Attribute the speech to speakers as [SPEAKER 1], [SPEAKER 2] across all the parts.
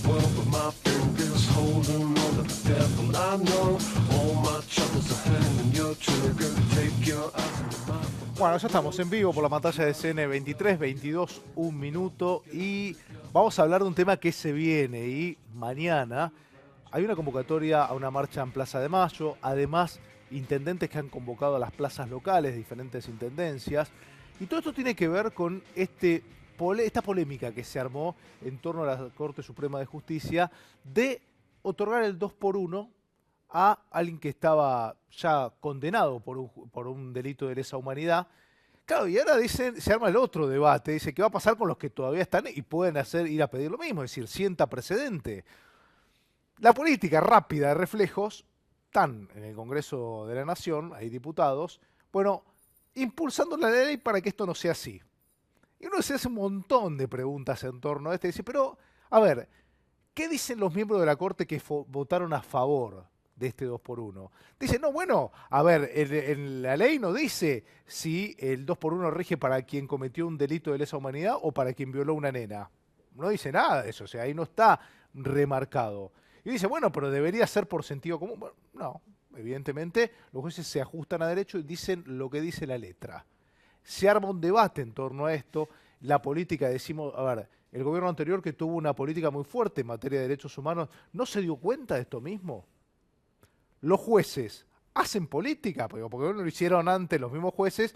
[SPEAKER 1] world, but my fingers holding on to the devil. I know all my troubles are hanging your trigger. Take your eyes on the mouth.
[SPEAKER 2] Bueno, ya estamos en vivo por la pantalla de CN23, 22, 1 minuto, y vamos a hablar de un tema que se viene. Y mañana hay una convocatoria a una marcha en Plaza de Mayo, además intendentes que han convocado a las plazas locales, diferentes intendencias, y todo esto tiene que ver con esta polémica que se armó en torno a la Corte Suprema de Justicia de otorgar el 2x1 a alguien que estaba ya condenado por un delito de lesa humanidad. Claro, y ahora se arma el otro debate, dice qué va a pasar con los que todavía están y pueden ir a pedir lo mismo, es decir, sienta precedente. La política rápida de reflejos, están en el Congreso de la Nación, hay diputados, bueno, impulsando la ley para que esto no sea así. Y uno se hace un montón de preguntas en torno a esto y dice, pero, a ver, ¿qué dicen los miembros de la Corte que votaron a favor de este 2x1? Dice, no, bueno, a ver, en la ley no dice si el 2x1 rige para quien cometió un delito de lesa humanidad o para quien violó a una nena. No dice nada de eso, o sea, ahí no está remarcado. Y dice, bueno, pero debería ser por sentido común. Bueno, no, evidentemente los jueces se ajustan a derecho y dicen lo que dice la letra. Se arma un debate en torno a esto. La política, decimos, a ver, el gobierno anterior que tuvo una política muy fuerte en materia de derechos humanos, ¿no se dio cuenta de esto mismo? Los jueces hacen política, porque no lo hicieron antes los mismos jueces,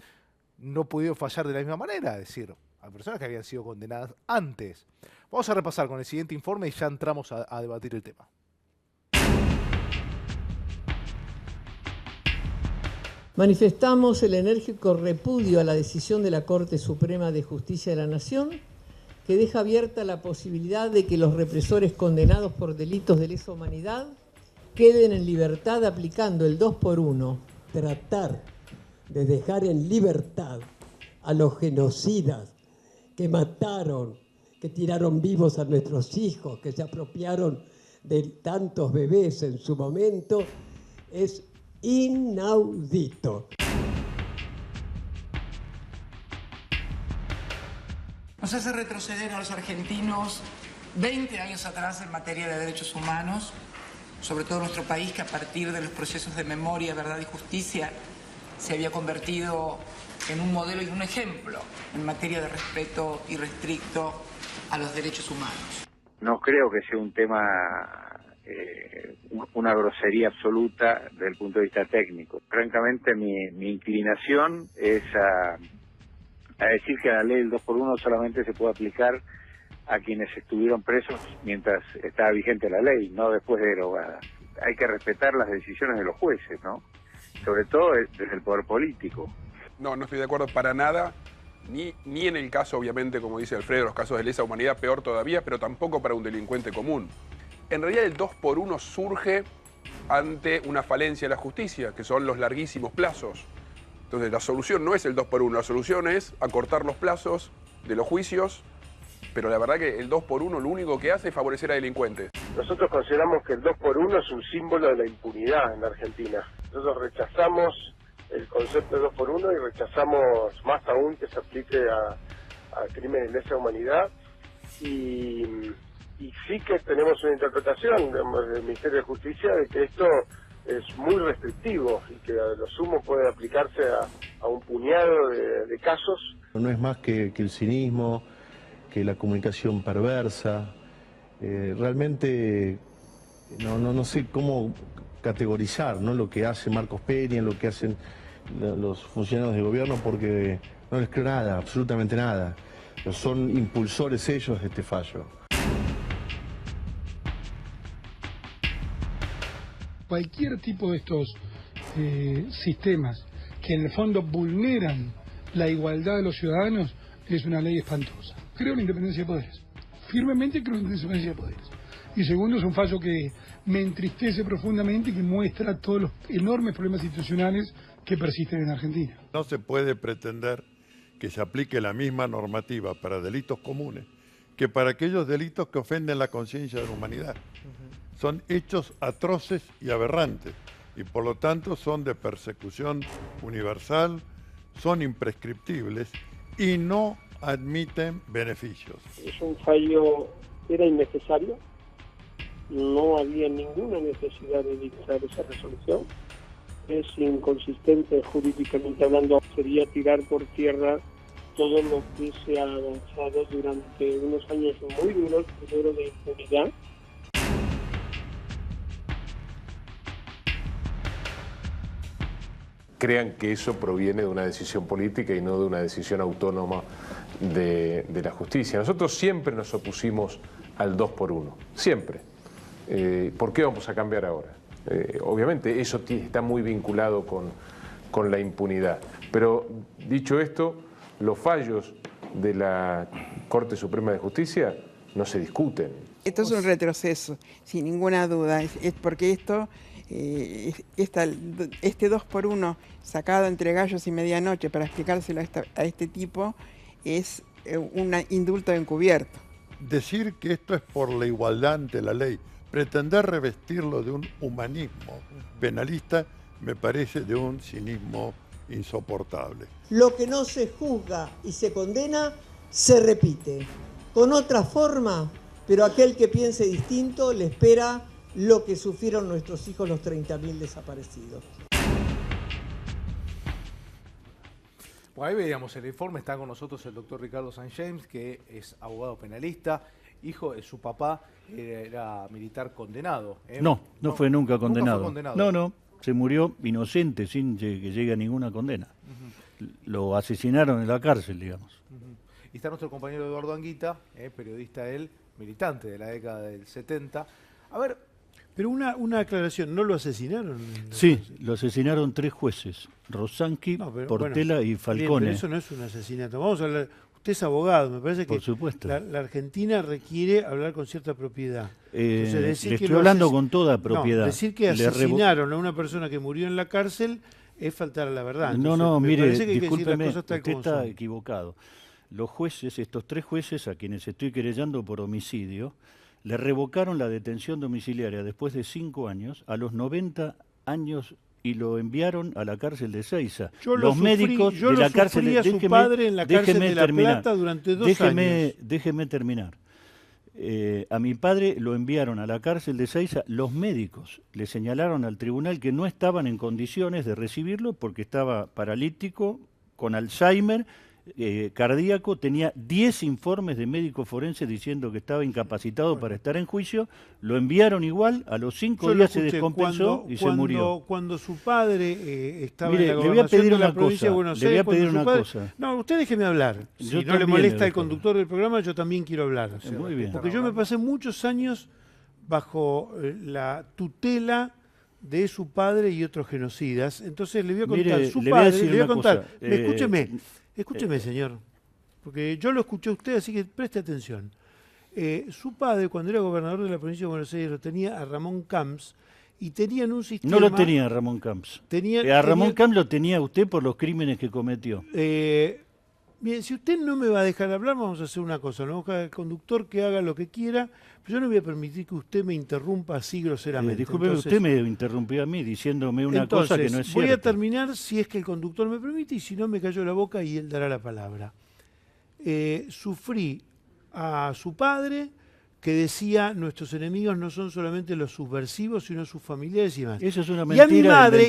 [SPEAKER 2] no pudieron fallar de la misma manera, es decir, a personas que habían sido condenadas antes. Vamos a repasar con el siguiente informe y ya entramos a debatir el tema.
[SPEAKER 3] Manifestamos el enérgico repudio a la decisión de la Corte Suprema de Justicia de la Nación, que deja abierta la posibilidad de que los represores condenados por delitos de lesa humanidad queden en libertad aplicando el 2x1.
[SPEAKER 4] Tratar de dejar en libertad a los genocidas que mataron, que tiraron vivos a nuestros hijos, que se apropiaron de tantos bebés en su momento, es inaudito.
[SPEAKER 5] Nos hace retroceder a los argentinos 20 años atrás en materia de derechos humanos, sobre todo nuestro país, que a partir de los procesos de memoria, verdad y justicia se había convertido en un modelo y un ejemplo en materia de respeto irrestricto a los derechos humanos.
[SPEAKER 6] No creo que sea un tema, una grosería absoluta desde el punto de vista técnico. Francamente, mi inclinación es a decir que la ley del 2x1 solamente se puede aplicar a quienes estuvieron presos mientras estaba vigente la ley, no después de derogada. Hay que respetar las decisiones de los jueces, ¿no? Sobre todo desde el poder político.
[SPEAKER 7] No estoy de acuerdo para nada, ni en el caso, obviamente, como dice Alfredo, los casos de lesa humanidad, peor todavía, pero tampoco para un delincuente común. En realidad el 2x1 surge ante una falencia de la justicia, que son los larguísimos plazos. Entonces la solución no es el 2x1, la solución es acortar los plazos de los juicios, pero la verdad que el 2x1 lo único que hace es favorecer a delincuentes.
[SPEAKER 8] Nosotros consideramos que el 2x1 es un símbolo de la impunidad en la Argentina. Nosotros rechazamos el concepto de 2x1 y rechazamos más aún que se aplique a crímenes de lesa humanidad. Y sí que tenemos una interpretación del Ministerio de Justicia de que esto es muy restrictivo y que a lo sumo puede aplicarse a un puñado de casos.
[SPEAKER 9] No es más que el cinismo, que la comunicación perversa. Realmente no sé cómo categorizar, ¿no?, lo que hace Marcos Peña, lo que hacen los funcionarios de gobierno, porque no les creo nada, absolutamente nada. Son impulsores ellos de este fallo.
[SPEAKER 10] Cualquier tipo de estos sistemas que en el fondo vulneran la igualdad de los ciudadanos es una ley espantosa. Creo en la independencia de poderes. Firmemente creo en la independencia de poderes. Y segundo, es un fallo que me entristece profundamente y que muestra todos los enormes problemas institucionales que persisten en Argentina.
[SPEAKER 11] No se puede pretender que se aplique la misma normativa para delitos comunes que para aquellos delitos que ofenden la conciencia de la humanidad. Son hechos atroces y aberrantes y por lo tanto son de persecución universal, son imprescriptibles y no admiten beneficios.
[SPEAKER 8] Es un fallo, era innecesario, no había ninguna necesidad de dictar esa resolución. Es inconsistente jurídicamente hablando, sería tirar por tierra todo lo que se ha avanzado durante unos años muy duros, primero de impunidad.
[SPEAKER 12] Crean que eso proviene de una decisión política y no de una decisión autónoma de la justicia. Nosotros siempre nos opusimos al 2 por 1, siempre. ¿Por qué vamos a cambiar ahora? Obviamente eso está muy vinculado con la impunidad. Pero dicho esto, los fallos de la Corte Suprema de Justicia no se discuten.
[SPEAKER 13] Esto es un retroceso, sin ninguna duda, es porque este 2 por 1 sacado entre gallos y medianoche para explicárselo a este tipo es un indulto encubierto.
[SPEAKER 11] Decir que esto es por la igualdad ante la ley, pretender revestirlo de un humanismo penalista, me parece de un cinismo insoportable.
[SPEAKER 3] Lo que no se juzga y se condena, se repite. Con otra forma, pero aquel que piense distinto le espera lo que sufrieron nuestros hijos los 30.000 desaparecidos.
[SPEAKER 2] Bueno, ahí veíamos el informe, está con nosotros el doctor Ricardo St. James, que es abogado penalista, hijo de su papá, era militar condenado.
[SPEAKER 14] No fue nunca condenado.
[SPEAKER 2] Nunca fue condenado.
[SPEAKER 14] No, se murió inocente sin que llegue a ninguna condena. Lo asesinaron en la cárcel, digamos.
[SPEAKER 2] Y está nuestro compañero Eduardo Anguita, periodista él, militante de la década del 70. A ver...
[SPEAKER 15] Pero una aclaración, ¿no lo asesinaron?
[SPEAKER 14] Sí, lo asesinaron 3 jueces, Rosanqui, Portela y Falcone.
[SPEAKER 15] Bien, pero eso no es un asesinato. Vamos a hablar, usted es abogado, me parece que
[SPEAKER 14] por supuesto.
[SPEAKER 15] La Argentina requiere hablar con cierta propiedad.
[SPEAKER 14] Entonces, le estoy hablando con toda propiedad.
[SPEAKER 15] No, decir que asesinaron a una persona que murió en la cárcel es faltar a la verdad. Entonces,
[SPEAKER 14] no, mire,
[SPEAKER 15] discúlpeme,
[SPEAKER 14] usted está equivocado. Los jueces, estos 3 jueces a quienes estoy querellando por homicidio, le revocaron la detención domiciliaria después de 5 años, a los 90 años, y lo enviaron a la cárcel de Ezeiza.
[SPEAKER 15] Los médicos de la cárcel de su padre en la cárcel de La Plata durante 2 años.
[SPEAKER 14] Déjeme terminar. A mi padre lo enviaron a la cárcel de Ezeiza. Los médicos le señalaron al tribunal que no estaban en condiciones de recibirlo porque estaba paralítico, con Alzheimer, cardíaco, tenía 10 informes de médico forense diciendo que estaba incapacitado para estar en juicio, lo enviaron igual, a los 5 días se descompensó y se murió.
[SPEAKER 15] Cuando su padre estaba
[SPEAKER 14] Mire,
[SPEAKER 15] en la
[SPEAKER 14] le voy a
[SPEAKER 15] gobernación
[SPEAKER 14] pedir
[SPEAKER 15] de la
[SPEAKER 14] una
[SPEAKER 15] provincia de
[SPEAKER 14] cosa,
[SPEAKER 15] Buenos
[SPEAKER 14] le voy a
[SPEAKER 15] Aires,
[SPEAKER 14] pedir una cosa.
[SPEAKER 15] No, usted déjeme hablar. Si no le molesta el conductor del programa, yo también quiero hablar.
[SPEAKER 14] Muy bien.
[SPEAKER 15] Porque yo me pasé muchos años bajo la tutela de su padre y otros genocidas. Entonces le voy a contar,
[SPEAKER 14] Mire,
[SPEAKER 15] su padre, le voy a contar.
[SPEAKER 14] Escúcheme.
[SPEAKER 15] Escúcheme, señor, porque yo lo escuché a usted, así que preste atención. Su padre, cuando era gobernador de la provincia de Buenos Aires, lo tenía a Ramón Camps, y tenían un sistema...
[SPEAKER 14] No lo tenía Ramón Camps. A Ramón Camps lo tenía usted por los crímenes que cometió.
[SPEAKER 15] Bien, si usted no me va a dejar hablar, vamos a hacer una cosa. No vamos a dejar al conductor que haga lo que quiera, pero yo no voy a permitir que usted me interrumpa así groseramente.
[SPEAKER 14] Disculpe, usted me interrumpió a mí diciéndome una cosa que no es cierta.
[SPEAKER 15] Voy a terminar si es que el conductor me permite, y si no me cayó la boca y él dará la palabra. Sufrí a su padre, que decía: nuestros enemigos no son solamente los subversivos, sino sus familiares y más.
[SPEAKER 14] Eso es una mentira.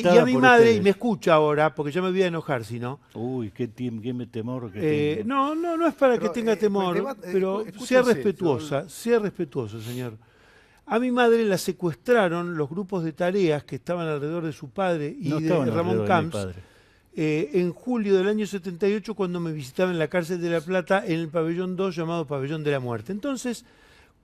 [SPEAKER 15] Y a mi madre, y me escucha ahora, porque ya me voy a enojar si no.
[SPEAKER 14] Uy, qué temor que tengo.
[SPEAKER 15] No es para que tenga temor, pero sea respetuosa, señor. A mi madre la secuestraron los grupos de tareas que estaban alrededor de su padre y de Ramón Camps. En julio del año 78, cuando me visitaba en la cárcel de La Plata, en el pabellón 2, llamado Pabellón de la Muerte. Entonces,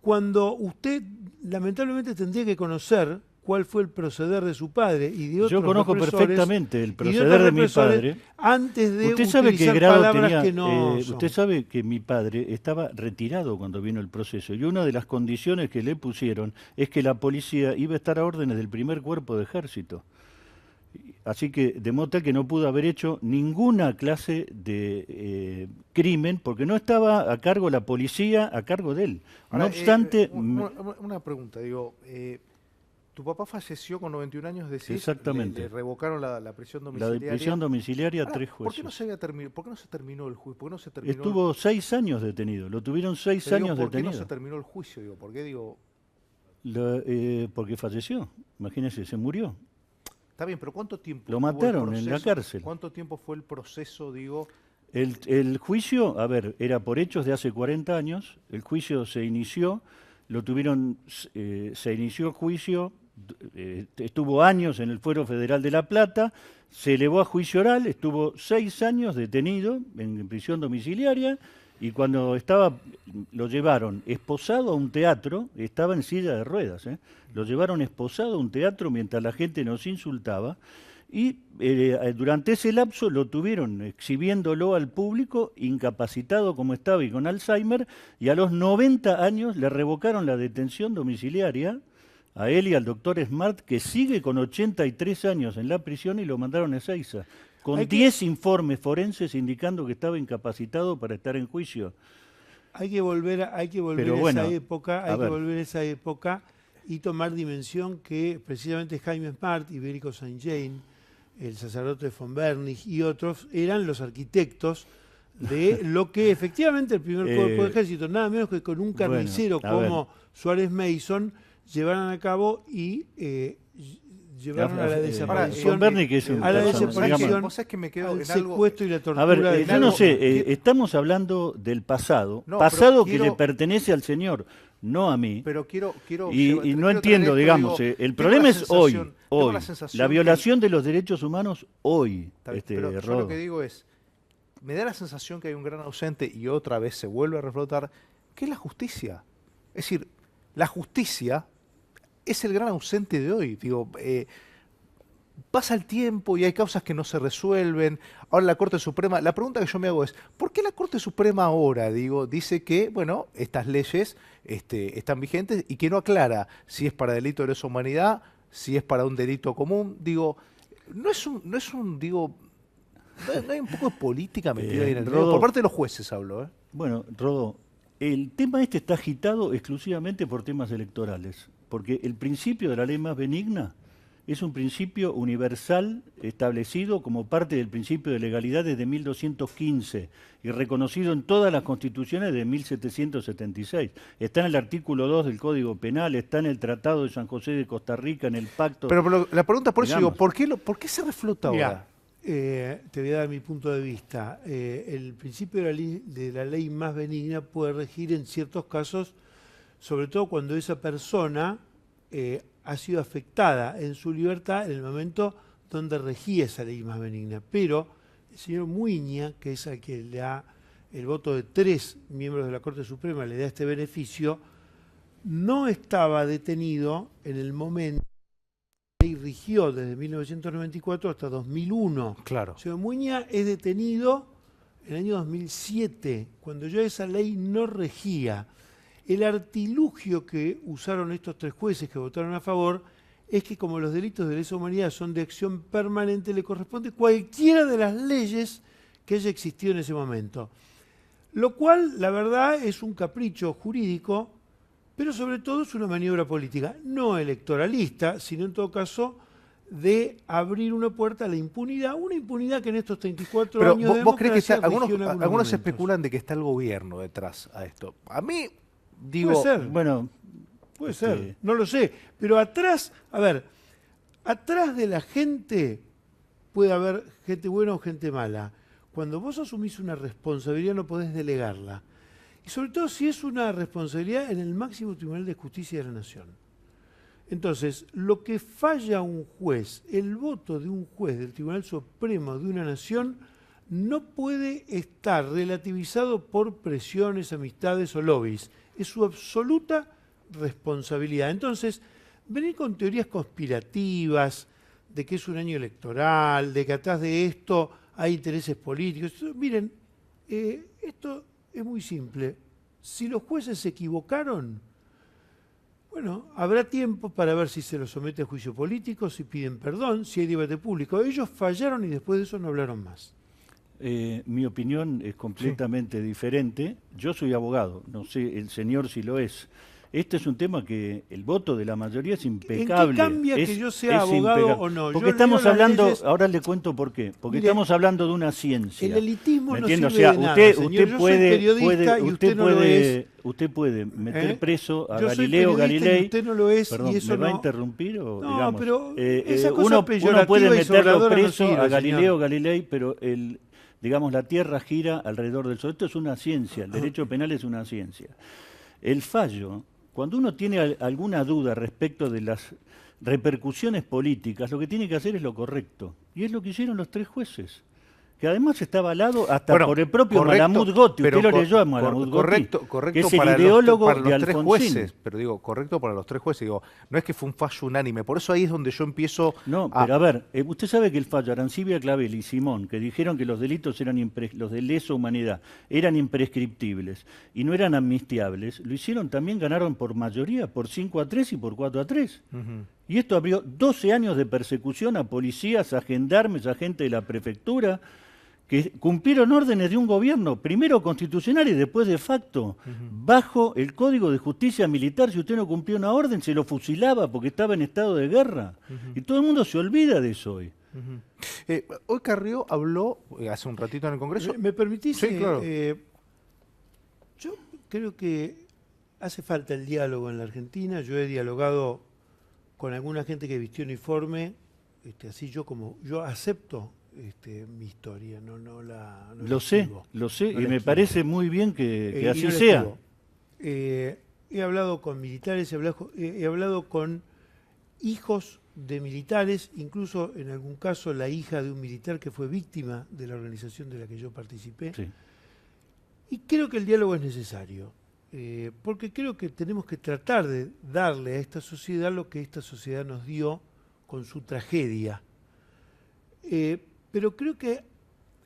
[SPEAKER 15] cuando usted lamentablemente tendría que conocer cuál fue el proceder de su padre y de otros
[SPEAKER 14] Yo conozco perfectamente el proceder de mi padre.
[SPEAKER 15] Antes de
[SPEAKER 14] usted sabe
[SPEAKER 15] utilizar
[SPEAKER 14] qué grado
[SPEAKER 15] palabras
[SPEAKER 14] tenía,
[SPEAKER 15] que no son.
[SPEAKER 14] Usted sabe que mi padre estaba retirado cuando vino el proceso, y una de las condiciones que le pusieron es que la policía iba a estar a órdenes del primer cuerpo de ejército. Así que de modo tal que no pudo haber hecho ninguna clase de crimen, porque no estaba a cargo la policía, a cargo de él.
[SPEAKER 2] Ahora,
[SPEAKER 14] no obstante...
[SPEAKER 2] una pregunta, digo, tu papá falleció con 91 años, decís.
[SPEAKER 14] Exactamente.
[SPEAKER 2] Le revocaron la prisión domiciliaria.
[SPEAKER 14] La prisión domiciliaria a 3 jueces.
[SPEAKER 2] ¿Por qué no se terminó el juicio? ¿Por qué no se terminó?
[SPEAKER 14] Estuvo 6 años detenido, lo tuvieron 6 años detenido.
[SPEAKER 2] ¿Por qué no se terminó el juicio? Digo, ¿por qué digo?
[SPEAKER 14] Porque falleció, imagínese, se murió.
[SPEAKER 2] Está bien, pero ¿cuánto tiempo?
[SPEAKER 14] Lo mataron en la cárcel.
[SPEAKER 2] ¿Cuánto tiempo fue el proceso, digo?
[SPEAKER 14] El juicio, a ver, era por hechos de hace 40 años, el juicio se inició, se inició el juicio, estuvo años en el Fuero Federal de La Plata, se elevó a juicio oral, estuvo 6 años detenido en prisión domiciliaria, y cuando lo llevaron esposado a un teatro, estaba en silla de ruedas, lo llevaron esposado a un teatro mientras la gente nos insultaba, y durante ese lapso lo tuvieron exhibiéndolo al público, incapacitado como estaba y con Alzheimer, y a los 90 años le revocaron la detención domiciliaria a él y al doctor Smart, que sigue con 83 años en la prisión, y lo mandaron a Ezeiza, con 10 informes forenses indicando que estaba incapacitado para estar en juicio.
[SPEAKER 15] Hay que volver a esa época y tomar dimensión que precisamente Jaime Smart, Ibérico Saint-Jean, el sacerdote von Bernich y otros eran los arquitectos de lo que efectivamente el primer cuerpo de ejército, nada menos que con un carnicero como Suárez Mason, llevaron a cabo y llevaron a la desaparición, al secuestro y la tortura.
[SPEAKER 14] A ver, yo no sé, estamos hablando del pasado, que le pertenece al señor, no a mí.
[SPEAKER 2] Pero
[SPEAKER 14] y no entiendo, digamos, el problema es hoy, la violación de los derechos humanos hoy.
[SPEAKER 2] Pero yo lo que digo es, me da la sensación que hay un gran ausente, y otra vez se vuelve a reflotar, que es la justicia. Es decir, la justicia es el gran ausente de hoy. Digo, pasa el tiempo y hay causas que no se resuelven. Ahora la Corte Suprema, la pregunta que yo me hago es, ¿por qué la Corte Suprema ahora, dice que, bueno, estas leyes están vigentes y que no aclara si es para delito de lesa humanidad, si es para un delito común? Digo, no hay un poco de política metida ahí en el medio? Por parte de los jueces hablo,
[SPEAKER 14] Bueno, Rodó, el tema está agitado exclusivamente por temas electorales, porque el principio de la ley más benigna es un principio universal establecido como parte del principio de legalidad desde 1215 y reconocido en todas las constituciones de 1776. Está en el artículo 2 del Código Penal, está en el Tratado de San José de Costa Rica, en el Pacto...
[SPEAKER 2] Pero la pregunta por eso digo, ¿por qué se reflota ahora?
[SPEAKER 15] Te voy a dar mi punto de vista. El principio de la ley más benigna puede regir en ciertos casos, sobre todo cuando esa persona ha sido afectada en su libertad en el momento donde regía esa ley más benigna. Pero el señor Muiña, que es al que le da el voto de 3 miembros de la Corte Suprema, le da este beneficio, no estaba detenido en el momento que la ley rigió desde 1994 hasta 2001.
[SPEAKER 2] Claro.
[SPEAKER 15] El señor Muiña es detenido en el año 2007, cuando ya esa ley no regía. El artilugio que usaron estos 3 jueces que votaron a favor es que, como los delitos de lesa humanidad son de acción permanente, le corresponde cualquiera de las leyes que haya existido en ese momento. Lo cual, la verdad, es un capricho jurídico, pero sobre todo es una maniobra política, no electoralista, sino en todo caso de abrir una puerta a la impunidad, una impunidad que en estos 34
[SPEAKER 2] pero
[SPEAKER 15] años de
[SPEAKER 2] ¿vos crees que
[SPEAKER 15] algunos
[SPEAKER 2] especulan de que está el gobierno detrás a esto? A mí...
[SPEAKER 15] Puede ser, puede ser, no lo sé, pero atrás de la gente puede haber gente buena o gente mala. Cuando vos asumís una responsabilidad no podés delegarla, y sobre todo si es una responsabilidad en el máximo Tribunal de Justicia de la Nación. Entonces, lo que falla un juez, el voto de un juez del Tribunal Supremo de una nación, no puede estar relativizado por presiones, amistades o lobbies. Es su absoluta responsabilidad. Entonces, venir con teorías conspirativas de que es un año electoral, de que atrás de esto hay intereses políticos. Miren, esto es muy simple. Si los jueces se equivocaron, bueno, habrá tiempo para ver si se los somete a juicio político, si piden perdón, si hay debate público. Ellos fallaron y después de eso no hablaron más.
[SPEAKER 14] Mi opinión es completamente diferente. Yo soy abogado, no sé el señor si lo es. Este es un tema que el voto de la mayoría es impecable.
[SPEAKER 15] ¿En qué cambia que yo sea abogado
[SPEAKER 14] impecable.
[SPEAKER 15] o no?
[SPEAKER 14] Porque
[SPEAKER 15] yo
[SPEAKER 14] estamos hablando,
[SPEAKER 15] leyes...
[SPEAKER 14] ahora le cuento por qué. Porque
[SPEAKER 15] Mire,
[SPEAKER 14] estamos hablando de una ciencia.
[SPEAKER 15] El elitismo no sirve
[SPEAKER 14] o sea,
[SPEAKER 15] de nada,
[SPEAKER 14] usted
[SPEAKER 15] señor.
[SPEAKER 14] puede,
[SPEAKER 15] Yo soy periodista y usted no lo es.
[SPEAKER 14] Usted puede meter preso a
[SPEAKER 15] yo
[SPEAKER 14] Galileo Galilei.
[SPEAKER 15] Usted no lo es.
[SPEAKER 14] Perdón,
[SPEAKER 15] y eso
[SPEAKER 14] ¿me va a
[SPEAKER 15] no...
[SPEAKER 14] interrumpir? O,
[SPEAKER 15] no,
[SPEAKER 14] digamos,
[SPEAKER 15] pero esa cosa
[SPEAKER 14] uno puede meterlo preso
[SPEAKER 15] no sirve,
[SPEAKER 14] a Galileo
[SPEAKER 15] señor.
[SPEAKER 14] Galilei, pero digamos, la Tierra gira alrededor del Sol. Esto es una ciencia, el derecho penal es una ciencia. El fallo, cuando uno tiene alguna duda respecto de las repercusiones políticas, lo que tiene que hacer es lo correcto. Y es lo que hicieron los 3 jueces. Que además está avalado hasta por el propio Malamud Gotti. Usted lo leyó a Malamud Gotti, que es el ideólogo
[SPEAKER 2] para
[SPEAKER 14] de
[SPEAKER 2] los 3
[SPEAKER 14] Alfonsín.
[SPEAKER 2] jueces, pero digo, correcto para los 3 jueces. Digo, no es que fue un fallo unánime. Por eso ahí es donde yo empiezo
[SPEAKER 14] pero a ver, usted sabe que el fallo Arancibia, Clavel y Simón, que dijeron que los delitos los de lesa humanidad eran imprescriptibles y no eran amnistiables, lo hicieron también, ganaron por mayoría, por 5-3 y por 4-3. Y esto abrió 12 años de persecución a policías, a gendarmes, a gente de la prefectura, que cumplieron órdenes de un gobierno, primero constitucional y después de facto, bajo el Código de Justicia Militar. Si usted no cumplía una orden, se lo fusilaba porque estaba en estado de guerra. Y todo el mundo se olvida de eso hoy.
[SPEAKER 2] Hoy Carrió habló, hace un ratito en el Congreso...
[SPEAKER 15] ¿Me permitís?
[SPEAKER 2] Sí, claro.
[SPEAKER 15] Yo creo que hace falta el diálogo en la Argentina. Yo he dialogado con alguna gente que vistió uniforme, así yo acepto mi historia,
[SPEAKER 14] lo sé, y me parece muy bien que así sea.
[SPEAKER 15] He hablado con militares, he hablado con hijos de militares, incluso en algún caso la hija de un militar que fue víctima de la organización de la que yo participé.
[SPEAKER 14] Sí.
[SPEAKER 15] Y creo que el diálogo es necesario, porque creo que tenemos que tratar de darle a esta sociedad lo que esta sociedad nos dio con su tragedia. Pero creo que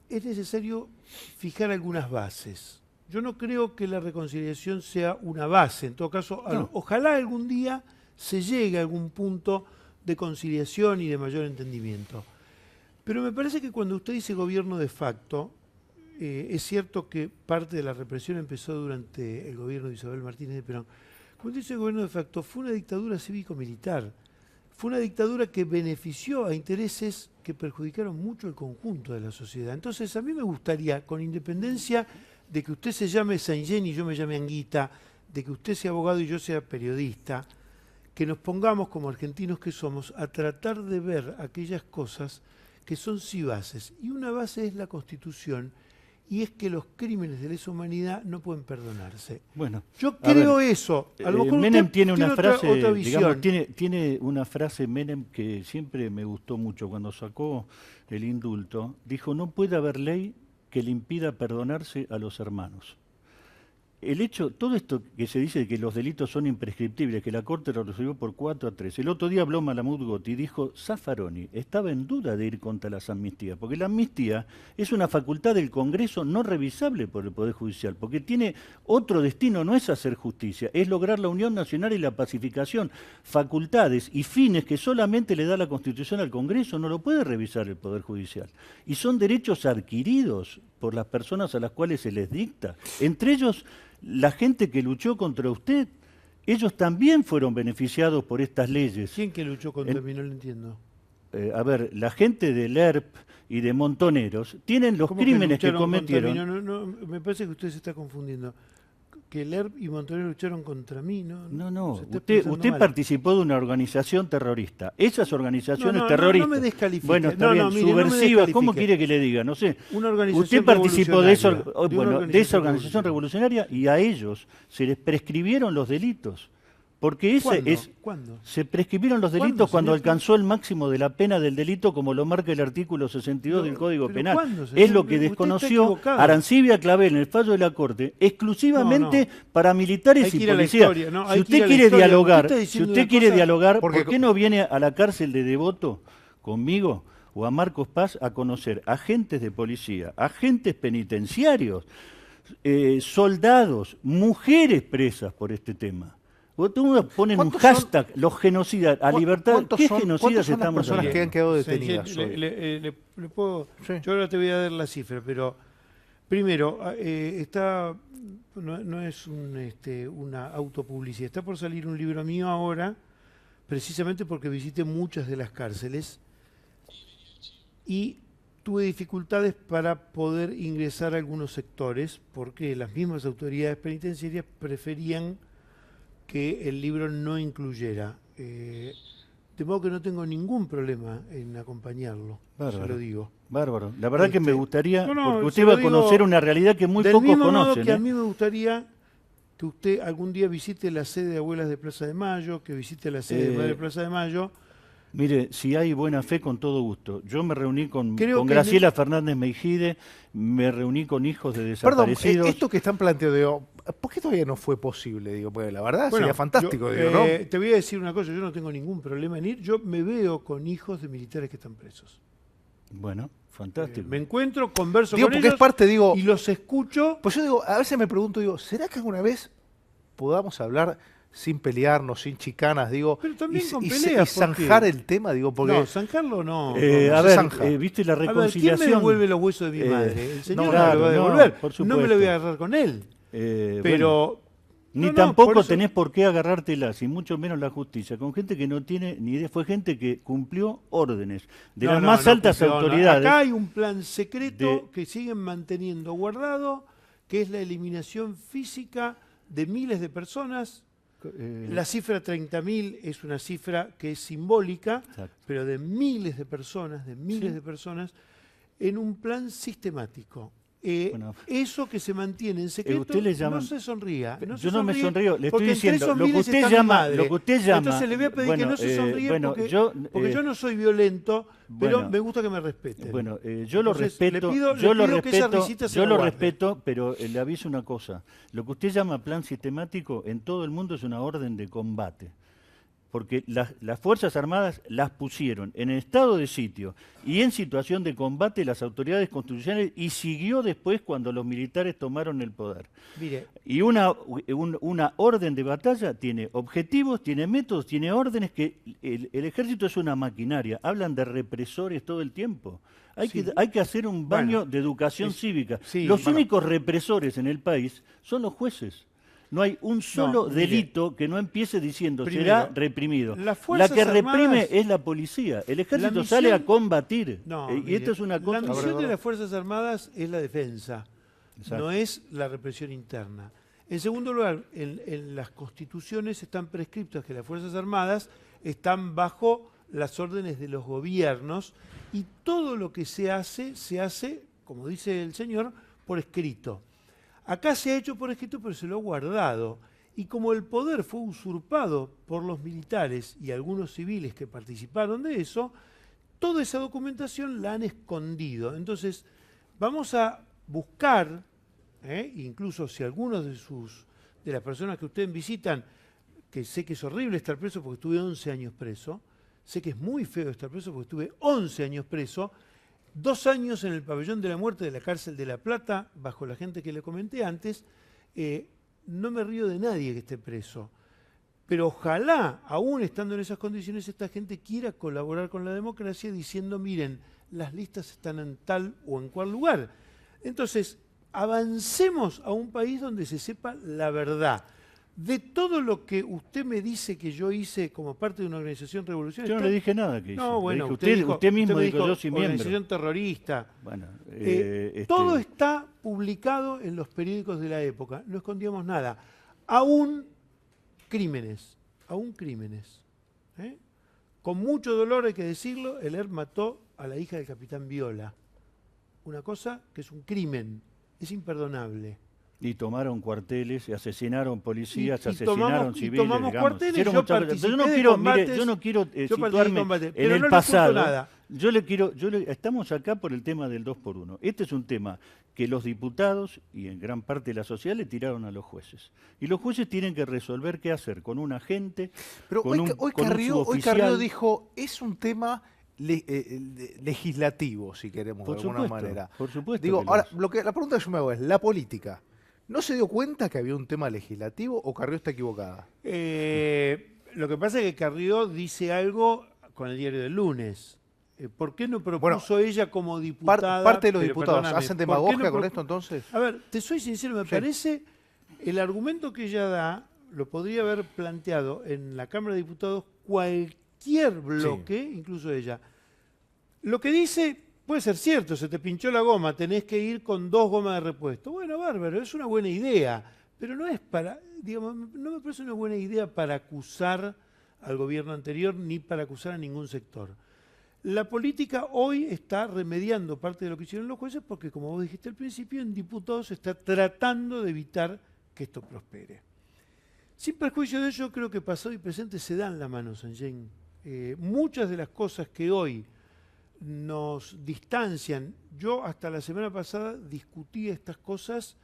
[SPEAKER 15] es necesario fijar algunas bases. Yo no creo que la reconciliación sea una base. En todo caso, ojalá algún día se llegue a algún punto de conciliación y de mayor entendimiento. Pero me parece que cuando usted dice gobierno de facto, es cierto que parte de la represión empezó durante el gobierno de Isabel Martínez de Perón. Cuando dice gobierno de facto, fue una dictadura cívico-militar. Fue una dictadura que benefició a intereses que perjudicaron mucho el conjunto de la sociedad. Entonces, a mí me gustaría, con independencia de que usted se llame Saint-Jean y yo me llame Anguita, de que usted sea abogado y yo sea periodista, que nos pongamos como argentinos que somos a tratar de ver aquellas cosas que son sí bases. Y una base es la Constitución, y es que los crímenes de lesa humanidad no pueden perdonarse.
[SPEAKER 14] Bueno,
[SPEAKER 15] yo creo eso. A lo mejor
[SPEAKER 14] Menem tiene una frase,
[SPEAKER 15] otra visión.
[SPEAKER 14] Digamos, tiene una frase Menem que siempre me gustó mucho. Cuando sacó el indulto, dijo: no puede haber ley que le impida perdonarse a los hermanos. El hecho, todo esto que se dice de que los delitos son imprescriptibles, que la Corte lo resolvió por 4-3. El otro día habló Malamud Gotti y dijo: Zaffaroni estaba en duda de ir contra las amnistías, porque la amnistía es una facultad del Congreso no revisable por el Poder Judicial, porque tiene otro destino, no es hacer justicia, es lograr la unión nacional y la pacificación. Facultades y fines que solamente le da la Constitución al Congreso no lo puede revisar el Poder Judicial. Y son derechos adquiridos por las personas a las cuales se les dicta. Entre ellos, la gente que luchó contra usted, ellos también fueron beneficiados por estas leyes.
[SPEAKER 15] ¿Quién que luchó contra mí? No lo entiendo.
[SPEAKER 14] A ver, la gente del ERP y de Montoneros tienen los crímenes que cometieron.
[SPEAKER 15] No, me parece que usted se está confundiendo. Que el ERP y Montoneros lucharon contra mí, ¿no?
[SPEAKER 14] No. Usted participó de una organización terrorista. Esas organizaciones terroristas.
[SPEAKER 15] No me descalifique.
[SPEAKER 14] Bueno, está bien, subversivas, ¿cómo quiere que le diga? No sé. Usted participó de esa organización revolucionaria y a ellos se les prescribieron los delitos. Porque
[SPEAKER 15] ¿Cuándo?
[SPEAKER 14] Se prescribieron los delitos cuando alcanzó el máximo de la pena del delito, como lo marca el artículo 62 del Código Penal. Es lo que desconoció Arancibia Clavel en el fallo de la Corte, exclusivamente para militares y policías. Si usted quiere dialogar, ¿por qué no viene a la cárcel de Devoto conmigo o a Marcos Paz a conocer agentes de policía, agentes penitenciarios, soldados, mujeres presas por este tema? Ustedes ponen un hashtag, los genocidas, a libertad. ¿Qué genocidas estamos hablando?
[SPEAKER 2] ¿Cuántas personas que han quedado detenidas
[SPEAKER 15] hoy? Yo ahora te voy a dar la cifra, pero Primero, no es una autopublicidad. Está por salir un libro mío ahora, precisamente porque visité muchas de las cárceles y tuve dificultades para poder ingresar a algunos sectores porque las mismas autoridades penitenciarias preferían que el libro no incluyera. De modo que no tengo ningún problema en acompañarlo, se lo digo.
[SPEAKER 14] Bárbaro. La verdad que me gustaría, porque usted va a conocer una realidad que muy pocos
[SPEAKER 15] conocen. Del mismo modo que
[SPEAKER 14] ¿eh?
[SPEAKER 15] a mí me gustaría que usted algún día visite la sede de Abuelas de Plaza de Mayo, que visite la sede de Madre de Plaza de Mayo.
[SPEAKER 14] Mire, si hay buena fe, con todo gusto. Yo me reuní con Graciela Fernández Meijide, me reuní con hijos de desaparecidos.
[SPEAKER 2] Perdón, esto que están planteando, digo, ¿por qué todavía no fue posible? Digo, porque la verdad sería fantástico, ¿no?
[SPEAKER 15] Te voy a decir una cosa, yo no tengo ningún problema en ir. Yo me veo con hijos de militares que están presos.
[SPEAKER 14] Bueno, fantástico.
[SPEAKER 15] Me encuentro, converso
[SPEAKER 2] con
[SPEAKER 15] ellos
[SPEAKER 2] porque es parte,
[SPEAKER 15] y los escucho.
[SPEAKER 2] Pues yo digo, a veces me pregunto, ¿será que alguna vez podamos hablar sin pelearnos, sin chicanas, digo,
[SPEAKER 15] pero también con peleas,
[SPEAKER 2] y zanjar el tema, digo, porque...
[SPEAKER 15] No, zanjarlo no.
[SPEAKER 14] A ver, ¿viste la reconciliación?
[SPEAKER 15] ¿Quién me devuelve los huesos de mi madre? El señor no me lo va a devolver, no me lo voy a agarrar con él. Pero...
[SPEAKER 14] Ni tampoco tenés por qué agarrártelas, y mucho menos la justicia, con gente que no tiene ni idea. Fue gente que cumplió órdenes de las más altas autoridades.
[SPEAKER 15] Acá hay un plan secreto que siguen manteniendo guardado, que es la eliminación física de miles de personas. La cifra 30.000 es una cifra que es simbólica, pero de miles de personas, en un plan sistemático. Eso que se mantiene en secreto, no se sonría.
[SPEAKER 14] Yo no me sonrío, le estoy diciendo, lo que usted llama...
[SPEAKER 15] Entonces le voy a pedir que no se sonríe porque yo no soy violento, pero me gusta que me respeten.
[SPEAKER 14] Bueno, yo lo respeto, pero le aviso una cosa. Lo que usted llama plan sistemático, en todo el mundo es una orden de combate. Porque las Fuerzas Armadas las pusieron en estado de sitio y en situación de combate las autoridades constitucionales, y siguió después cuando los militares tomaron el poder.
[SPEAKER 15] Mire.
[SPEAKER 14] Y una orden de batalla tiene objetivos, tiene métodos, tiene órdenes, que el ejército es una maquinaria. Hablan de represores todo el tiempo. Hay que hacer un baño de educación cívica. Los únicos represores en el país son los jueces. No hay un solo delito que no empiece diciendo será reprimido. La que reprime es la policía. El ejército sale a combatir. Y esto es una cosa.
[SPEAKER 15] La misión de las Fuerzas Armadas es la defensa, no es la represión interna. En segundo lugar, en las constituciones están prescriptos que las Fuerzas Armadas están bajo las órdenes de los gobiernos, y todo lo que se hace, como dice el señor, por escrito. Acá se ha hecho por escrito, pero se lo ha guardado. Y como el poder fue usurpado por los militares y algunos civiles que participaron de eso, toda esa documentación la han escondido. Entonces, vamos a buscar, incluso si algunos de las personas que ustedes visitan, que sé que es horrible estar preso porque estuve 11 años preso, sé que es muy feo estar preso porque estuve 11 años preso, 2 años en el pabellón de la muerte de la cárcel de La Plata, bajo la gente que le comenté antes. No me río de nadie que esté preso, pero ojalá, aún estando en esas condiciones, esta gente quiera colaborar con la democracia diciendo, miren, las listas están en tal o en cual lugar. Entonces, avancemos a un país donde se sepa la verdad. De todo lo que usted me dice que yo hice como parte de una organización revolucionaria...
[SPEAKER 14] Yo no le dije nada que hice.
[SPEAKER 15] No, bueno,
[SPEAKER 14] usted mismo dijo, yo soy miembro.
[SPEAKER 15] Organización terrorista.
[SPEAKER 14] Bueno,
[SPEAKER 15] todo está publicado en los periódicos de la época. No escondíamos nada. Aún crímenes. Con mucho dolor, hay que decirlo, el ERP mató a la hija del capitán Viola. Una cosa que es un crimen. Es imperdonable.
[SPEAKER 14] Y tomaron cuarteles, asesinaron policías, asesinaron civiles.
[SPEAKER 15] Tomamos cuarteles, yo
[SPEAKER 14] no quiero situarme en el pasado. Estamos acá por el tema del 2x1. Este es un tema que los diputados y en gran parte de la sociedad le tiraron a los jueces. Y los jueces tienen que resolver qué hacer con un agente,
[SPEAKER 2] hoy Carrió dijo, es un tema legislativo, si queremos, de alguna manera.
[SPEAKER 14] Por supuesto.
[SPEAKER 2] Digo, ahora, la pregunta que yo me hago es, ¿la política no se dio cuenta que había un tema legislativo o Carrió está equivocada?
[SPEAKER 15] Lo que pasa es que Carrió dice algo con el diario del lunes. ¿Por qué no propuso ella como diputada?
[SPEAKER 2] Parte de los diputados hacen demagogia con esto entonces.
[SPEAKER 15] A ver, te soy sincero, me parece el argumento que ella da lo podría haber planteado en la Cámara de Diputados cualquier bloque, incluso ella. Lo que dice puede ser cierto, se te pinchó la goma, tenés que ir con 2 gomas de repuesto. Bueno, bárbaro, es una buena idea, pero no es para, digamos, no me parece una buena idea para acusar al gobierno anterior ni para acusar a ningún sector. La política hoy está remediando parte de lo que hicieron los jueces porque, como vos dijiste al principio, en diputados se está tratando de evitar que esto prospere. Sin perjuicio de ello, creo que pasado y presente se dan la mano, Sanjén. Muchas de las cosas que hoy nos distancian, yo hasta la semana pasada discutí estas cosas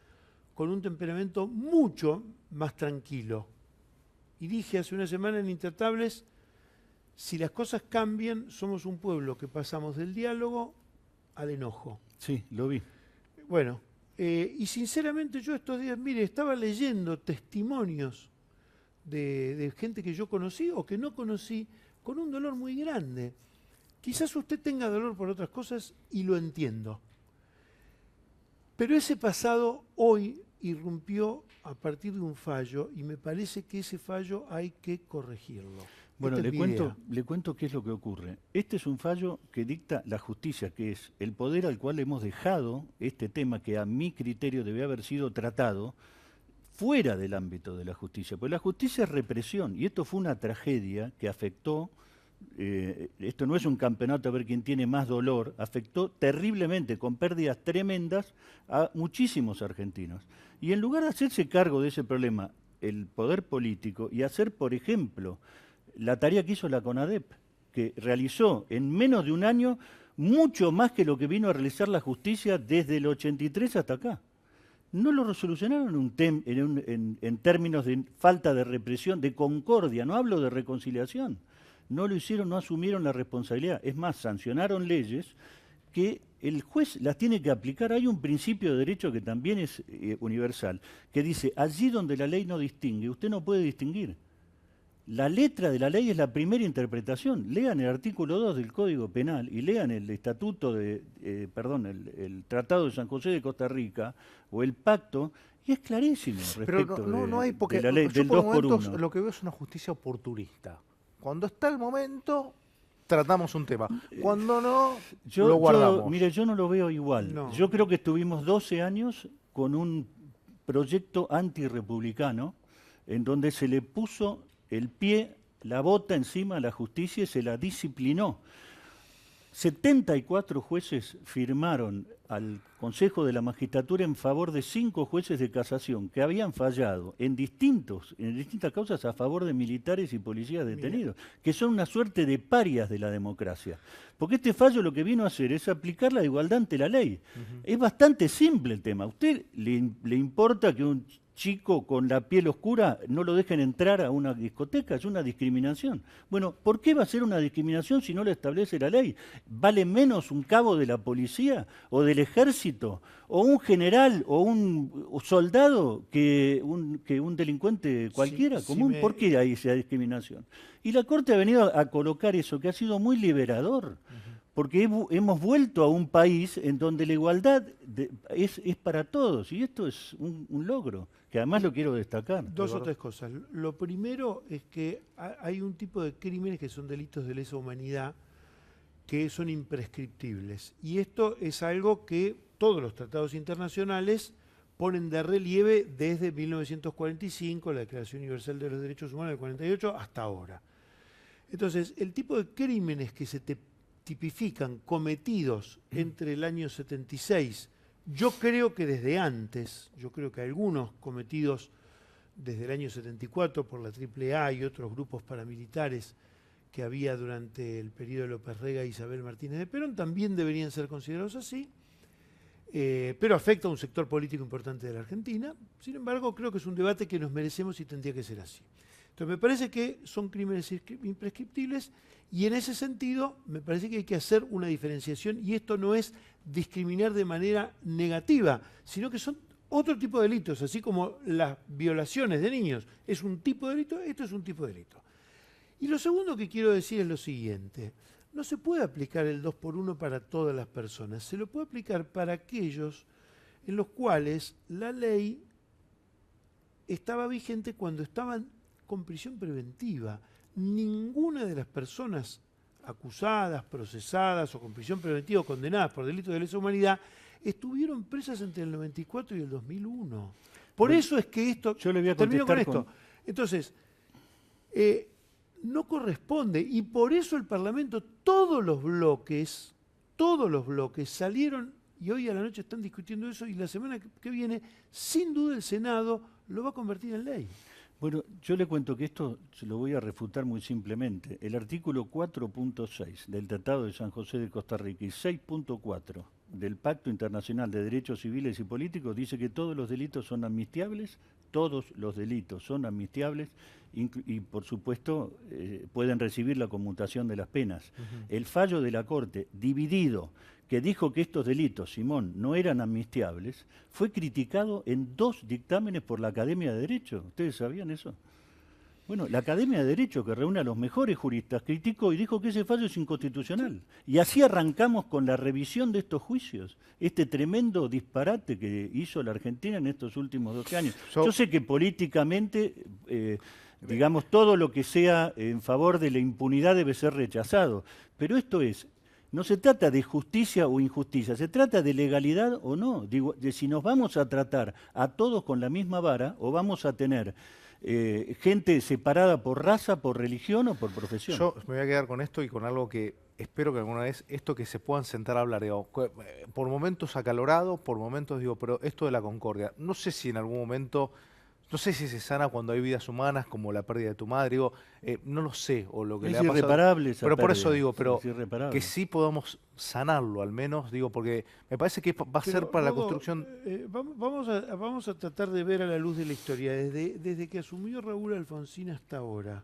[SPEAKER 15] con un temperamento mucho más tranquilo. Y dije hace una semana en Intratables, si las cosas cambian, somos un pueblo que pasamos del diálogo al enojo.
[SPEAKER 14] Sí, lo vi.
[SPEAKER 15] Bueno, y sinceramente yo estos días, mire, estaba leyendo testimonios de gente que yo conocí o que no conocí con un dolor muy grande. Quizás usted tenga dolor por otras cosas y lo entiendo. Pero ese pasado hoy irrumpió a partir de un fallo y me parece que ese fallo hay que corregirlo.
[SPEAKER 14] Bueno, le cuento qué es lo que ocurre. Este es un fallo que dicta la justicia, que es el poder al cual hemos dejado este tema que a mi criterio debe haber sido tratado fuera del ámbito de la justicia. Porque la justicia es represión y esto fue una tragedia que afectó, esto no es un campeonato a ver quién tiene más dolor, afectó terriblemente, con pérdidas tremendas a muchísimos argentinos. Y en lugar de hacerse cargo de ese problema, el poder político, y hacer, por ejemplo, la tarea que hizo la CONADEP, que realizó en menos de un año mucho más que lo que vino a realizar la justicia desde el 83 hasta acá. No lo resolucionaron en términos de falta de represión, de concordia, no hablo de reconciliación. No lo hicieron, no asumieron la responsabilidad. Es más, sancionaron leyes que el juez las tiene que aplicar. Hay un principio de derecho que también es universal, que dice, allí donde la ley no distingue, usted no puede distinguir. La letra de la ley es la primera interpretación. Lean el artículo 2 del Código Penal y lean el estatuto el Tratado de San José de Costa Rica o el pacto, y es clarísimo respecto de la ley del 2 por 1.
[SPEAKER 2] Lo que veo es una justicia oportunista. Cuando está el momento, tratamos un tema. Cuando no, lo guardamos.
[SPEAKER 14] Mire, yo no lo veo igual. No. Yo creo que estuvimos 12 años con un proyecto antirrepublicano en donde se le puso el pie, la bota encima a la justicia y se la disciplinó. 74 jueces firmaron al Consejo de la Magistratura en favor de 5 jueces de casación que habían fallado en distintas causas a favor de militares y policías detenidos, que son una suerte de parias de la democracia. Porque este fallo lo que vino a hacer es aplicar la igualdad ante la ley. Es bastante simple el tema. ¿A usted le importa que un chico con la piel oscura no lo dejen entrar a una discoteca? Es una discriminación. Bueno, ¿por qué va a ser una discriminación si no lo establece la ley? ¿Vale menos un cabo de la policía o del ejército o un general o un soldado que un delincuente cualquiera común? ¿Por qué hay esa discriminación? Y la Corte ha venido a colocar eso, que ha sido muy liberador. Porque hemos vuelto a un país en donde la igualdad es para todos, y esto es un logro, que además lo quiero destacar.
[SPEAKER 15] 2 o 3 cosas. Lo primero es que hay un tipo de crímenes que son delitos de lesa humanidad que son imprescriptibles. Y esto es algo que todos los tratados internacionales ponen de relieve desde 1945, la Declaración Universal de los Derechos Humanos del 48, hasta ahora. Entonces, el tipo de crímenes que se tipifican cometidos entre el año 76, yo creo que desde antes, yo creo que algunos cometidos desde el año 74 por la AAA y otros grupos paramilitares que había durante el periodo de López Rega e Isabel Martínez de Perón, también deberían ser considerados así, pero afecta a un sector político importante de la Argentina. Sin embargo, creo que es un debate que nos merecemos y tendría que ser así. Entonces, me parece que son crímenes imprescriptibles y en ese sentido me parece que hay que hacer una diferenciación, y esto no es discriminar de manera negativa, sino que son otro tipo de delitos, así como las violaciones de niños es un tipo de delito, esto es un tipo de delito. Y lo segundo que quiero decir es lo siguiente. no se puede aplicar el 2x1 para todas las personas, se lo puede aplicar para aquellos en los cuales la ley estaba vigente cuando estaban con prisión preventiva. Ninguna de las personas acusadas, procesadas o con prisión preventiva o condenadas por delitos de lesa humanidad estuvieron presas entre el 94 y el 2001. Por eso es que esto...
[SPEAKER 14] Yo le voy a
[SPEAKER 15] termino con
[SPEAKER 14] contestar
[SPEAKER 15] esto. Entonces, no corresponde, y por eso el Parlamento, todos los bloques salieron, y hoy a la noche están discutiendo eso, y la semana que viene, sin duda el Senado lo va a convertir en ley.
[SPEAKER 14] Bueno, yo le cuento que esto se lo voy a refutar muy simplemente. El artículo 4.6 del Tratado de San José de Costa Rica y 6.4 del Pacto Internacional de Derechos Civiles y Políticos dice que todos los delitos son amnistiables, y por supuesto pueden recibir la conmutación de las penas. El fallo de la Corte dividido, que dijo que estos delitos, Simón, no eran amnistiables, fue criticado en 2 dictámenes por la Academia de Derecho. ¿Ustedes sabían eso? Bueno, la Academia de Derecho, que reúne a los mejores juristas, criticó y dijo que ese fallo es inconstitucional. Y así arrancamos con la revisión de estos juicios, este tremendo disparate que hizo la Argentina en estos últimos 12 años. Yo sé que políticamente, digamos, todo lo que sea en favor de la impunidad debe ser rechazado, pero esto es... No se trata de justicia o injusticia, se trata de legalidad o no. Digo, de si nos vamos a tratar a todos con la misma vara o vamos a tener gente separada por raza, por religión o por profesión.
[SPEAKER 2] Yo me voy a quedar con esto y con algo que espero que alguna vez, esto que se puedan sentar a hablar, digo, por momentos acalorado, por momentos digo, pero esto de la concordia, no sé si en algún momento... No sé si se sana cuando hay vidas humanas, como la pérdida de tu madre, digo, no lo sé, o lo que le ha pasado.
[SPEAKER 14] Es irreparable esa
[SPEAKER 2] pero por
[SPEAKER 14] pérdida,
[SPEAKER 2] eso digo, pero
[SPEAKER 14] que
[SPEAKER 2] sí podamos sanarlo al menos, digo, porque me parece que va a ser para la construcción...
[SPEAKER 15] Vamos a tratar de ver a la luz de la historia, desde que asumió Raúl Alfonsín hasta ahora,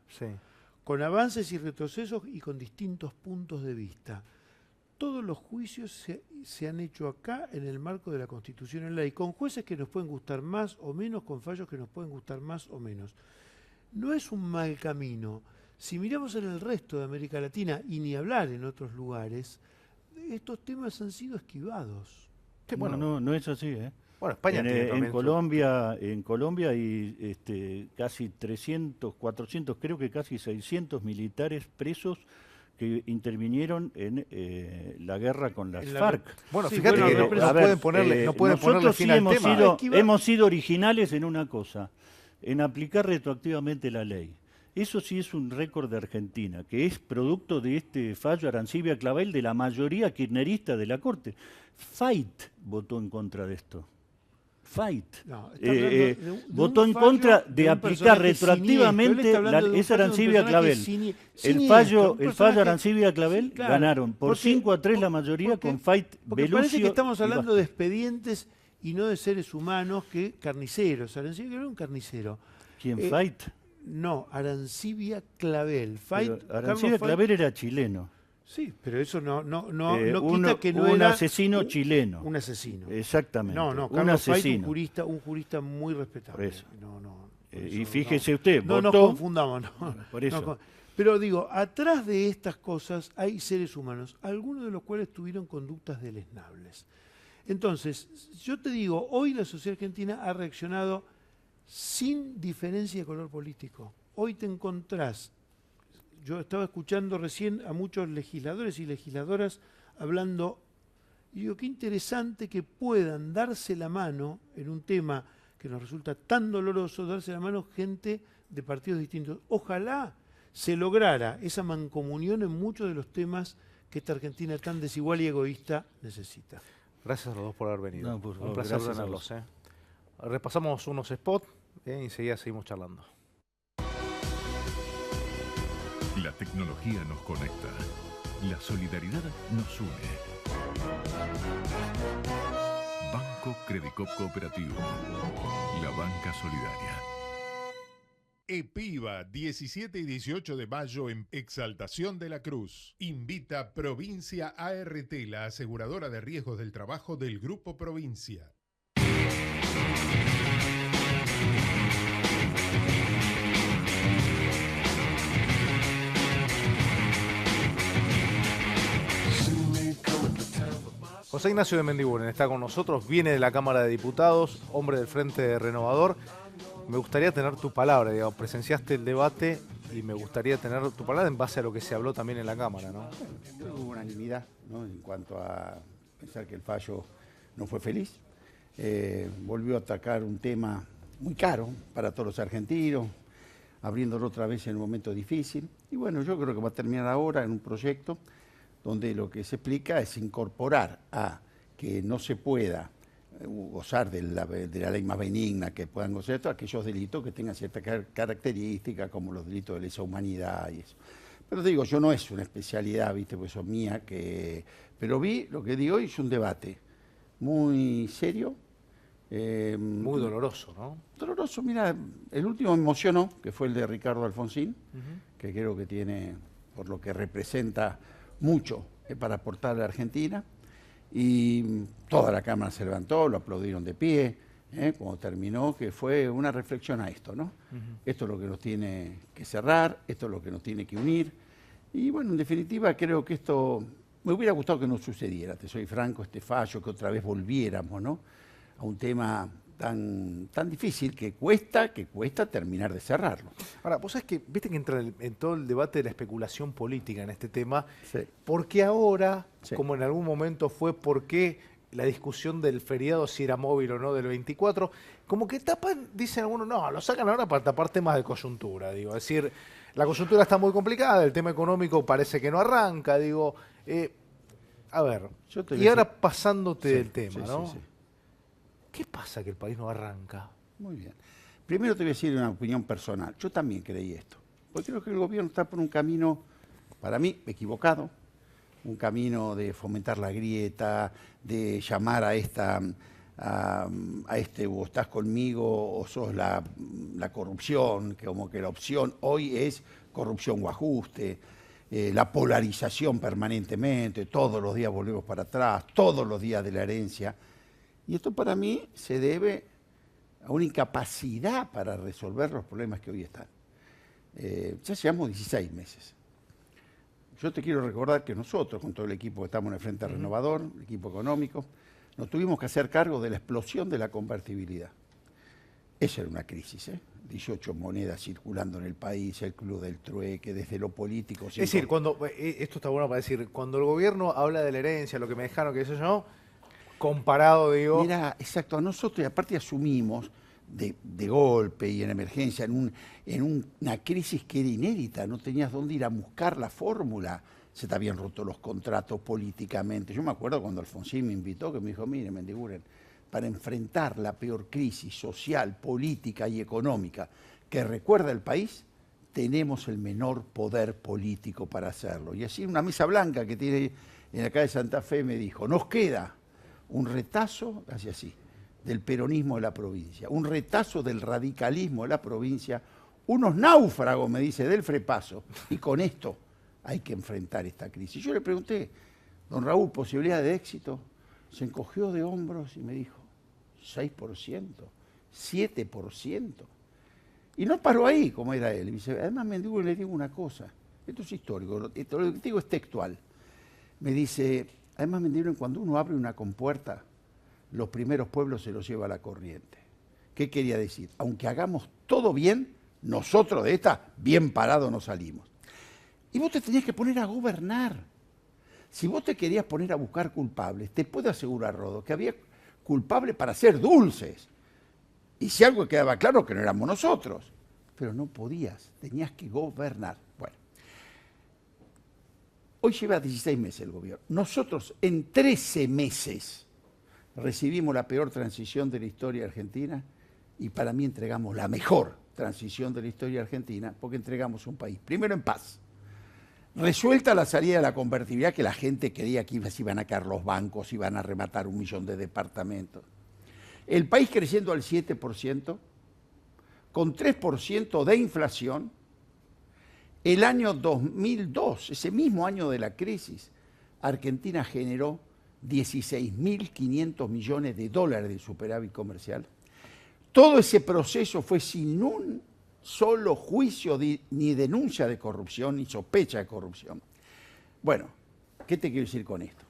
[SPEAKER 15] con avances y retrocesos y con distintos puntos de vista. Todos los juicios se han hecho acá en el marco de la Constitución en ley, con jueces que nos pueden gustar más o menos, con fallos que nos pueden gustar más o menos. No es un mal camino. Si miramos en el resto de América Latina, y ni hablar en otros lugares, estos temas han sido esquivados.
[SPEAKER 14] Bueno, no es así, ¿eh?
[SPEAKER 2] Bueno, España
[SPEAKER 14] en Colombia hay casi 300, 400, creo que casi 600 militares presos que intervinieron en la guerra con las FARC.
[SPEAKER 2] Bueno, sí, fíjate que no pueden ponerle fin al tema.
[SPEAKER 14] Hemos sido originales en una cosa, en aplicar retroactivamente la ley. Eso sí es un récord de Argentina, que es producto de este fallo Arancibia-Clavel de la mayoría kirchnerista de la Corte. FAIT votó en contra de esto. Votó en contra de aplicar retroactivamente esa Arancibia-Clavel. El fallo Arancibia-Clavel ganaron por 5-3 la mayoría con FAIT, Bellucio.
[SPEAKER 15] Parece que estamos hablando de expedientes y no de seres humanos que carniceros. Arancibia era un carnicero.
[SPEAKER 14] ¿Quién, FAIT?
[SPEAKER 15] No, Arancibia-Clavel.
[SPEAKER 14] Arancibia-Clavel era chileno.
[SPEAKER 15] Sí, pero eso no quita que no era...
[SPEAKER 14] Un asesino chileno.
[SPEAKER 15] Un asesino.
[SPEAKER 14] Exactamente.
[SPEAKER 15] Un asesino. Un jurista muy respetable.
[SPEAKER 14] Por eso. Y fíjese usted,
[SPEAKER 15] no nos confundamos.
[SPEAKER 14] Por eso.
[SPEAKER 15] Pero digo, atrás de estas cosas hay seres humanos, algunos de los cuales tuvieron conductas deleznables. Entonces, yo te digo, hoy la sociedad argentina ha reaccionado sin diferencia de color político. Hoy te encontrás... Yo estaba escuchando recién a muchos legisladores y legisladoras hablando, y digo, qué interesante que puedan darse la mano en un tema que nos resulta tan doloroso, darse la mano gente de partidos distintos. Ojalá se lograra esa mancomunión en muchos de los temas que esta Argentina tan desigual y egoísta necesita.
[SPEAKER 2] Gracias a los dos por haber venido.
[SPEAKER 14] No, por favor,
[SPEAKER 2] un placer tenerlos. Repasamos unos spots y enseguida seguimos charlando.
[SPEAKER 16] La tecnología nos conecta. La solidaridad nos une. Banco Credicop Cooperativo. La banca solidaria.
[SPEAKER 17] EPIVA, 17 y 18 de mayo en Exaltación de la Cruz. Invita Provincia ART, la aseguradora de riesgos del trabajo del Grupo Provincia.
[SPEAKER 2] José Ignacio de Mendiguren está con nosotros, viene de la Cámara de Diputados, hombre del Frente Renovador. Me gustaría tener tu palabra, digamos, presenciaste el debate y me gustaría tener tu palabra en base a lo que se habló también en la Cámara, ¿no?
[SPEAKER 18] Hubo unanimidad, ¿no?, en cuanto a pensar que el fallo no fue feliz. Volvió a atacar un tema muy caro para todos los argentinos, abriéndolo otra vez en un momento difícil. Y bueno, yo creo que va a terminar ahora en un proyecto donde lo que se explica es incorporar a que no se pueda gozar de la ley más benigna que puedan gozar a aquellos delitos que tengan ciertas características, como los delitos de lesa humanidad y eso. Pero digo, yo no es una especialidad, ¿viste? Pues son mía, pero vi lo que digo hoy, es un debate muy serio.
[SPEAKER 2] Muy doloroso, ¿no?
[SPEAKER 18] Doloroso, mira, el último me emocionó, que fue el de Ricardo Alfonsín, que creo que tiene, por lo que representa, mucho para aportar a la Argentina. Y toda la Cámara se levantó, lo aplaudieron de pie, cuando terminó, que fue una reflexión a esto, ¿no? Esto es lo que nos tiene que cerrar, esto es lo que nos tiene que unir. Y bueno, en definitiva, creo que esto me hubiera gustado que no sucediera, te soy franco, este fallo, que otra vez volviéramos, ¿no?, a un tema tan difícil que cuesta terminar de cerrarlo.
[SPEAKER 2] Ahora, vos sabés que, viste que entra en todo el debate de la especulación política en este tema, porque ahora, como en algún momento fue, porque la discusión del feriado, si era móvil o no, del 24, como que tapan, dicen algunos, no, lo sacan ahora para tapar temas de coyuntura, digo, es decir, la coyuntura está muy complicada, el tema económico parece que no arranca, digo, a ver, y ahora pasándote del tema, ¿no? ¿Qué pasa que el país no arranca?
[SPEAKER 18] Muy bien. Primero te voy a decir una opinión personal. Yo también creí esto. Porque creo que el gobierno está por un camino, para mí, equivocado. Un camino de fomentar la grieta, de llamar a este o estás conmigo o sos la corrupción, que como que la opción hoy es corrupción o ajuste. La polarización permanentemente, todos los días volvemos para atrás, todos los días de la herencia. Y esto para mí se debe a una incapacidad para resolver los problemas que hoy están. Ya llevamos 16 meses. Yo te quiero recordar que nosotros, con todo el equipo que estamos en el Frente Renovador, el equipo económico, nos tuvimos que hacer cargo de la explosión de la convertibilidad. Esa era una crisis, 18 monedas circulando en el país, el club del trueque, desde lo político.
[SPEAKER 2] Es decir, esto está bueno para decir, cuando el gobierno habla de la herencia, lo que me dejaron, que eso yo, comparado, digo...
[SPEAKER 18] Mira, exacto, a nosotros, y aparte asumimos de golpe y en emergencia, en una crisis que era inédita, no tenías dónde ir a buscar la fórmula, se te habían roto los contratos políticamente. Yo me acuerdo cuando Alfonsín me invitó, que me dijo, mire, Mendiguren, para enfrentar la peor crisis social, política y económica que recuerda el país, tenemos el menor poder político para hacerlo. Y así una mesa blanca que tiene en la calle Santa Fe me dijo, nos queda un retazo, así así, del peronismo de la provincia, un retazo del radicalismo de la provincia, unos náufragos, me dice, del frepaso, y con esto hay que enfrentar esta crisis. Yo le pregunté, don Raúl, ¿posibilidad de éxito? Se encogió de hombros y me dijo, 6%, 7%. Y no paró ahí, como era él. Y me dice, además, Mendiguren, le digo una cosa, esto es histórico, lo que te digo es textual. Me dice, además, Mendiguren, cuando uno abre una compuerta, los primeros pueblos se los lleva a la corriente. ¿Qué quería decir? Aunque hagamos todo bien, nosotros de esta, bien parados, no salimos. Y vos te tenías que poner a gobernar. Si vos te querías poner a buscar culpables, te puedo asegurar, Rodo, que había culpables para ser dulces. Y si algo quedaba claro, que no éramos nosotros. Pero no podías, tenías que gobernar. Bueno, hoy lleva 16 meses el gobierno. Nosotros en 13 meses recibimos la peor transición de la historia argentina y para mí entregamos la mejor transición de la historia argentina porque entregamos un país, primero en paz, resuelta la salida de la convertibilidad que la gente creía que iban a caer los bancos, iban a rematar 1 millón de departamentos. El país creciendo al 7%, con 3% de inflación. El año 2002, ese mismo año de la crisis, Argentina generó 16.500 millones de dólares de superávit comercial. Todo ese proceso fue sin un solo juicio ni denuncia de corrupción, ni sospecha de corrupción. Bueno, ¿qué te quiero decir con esto?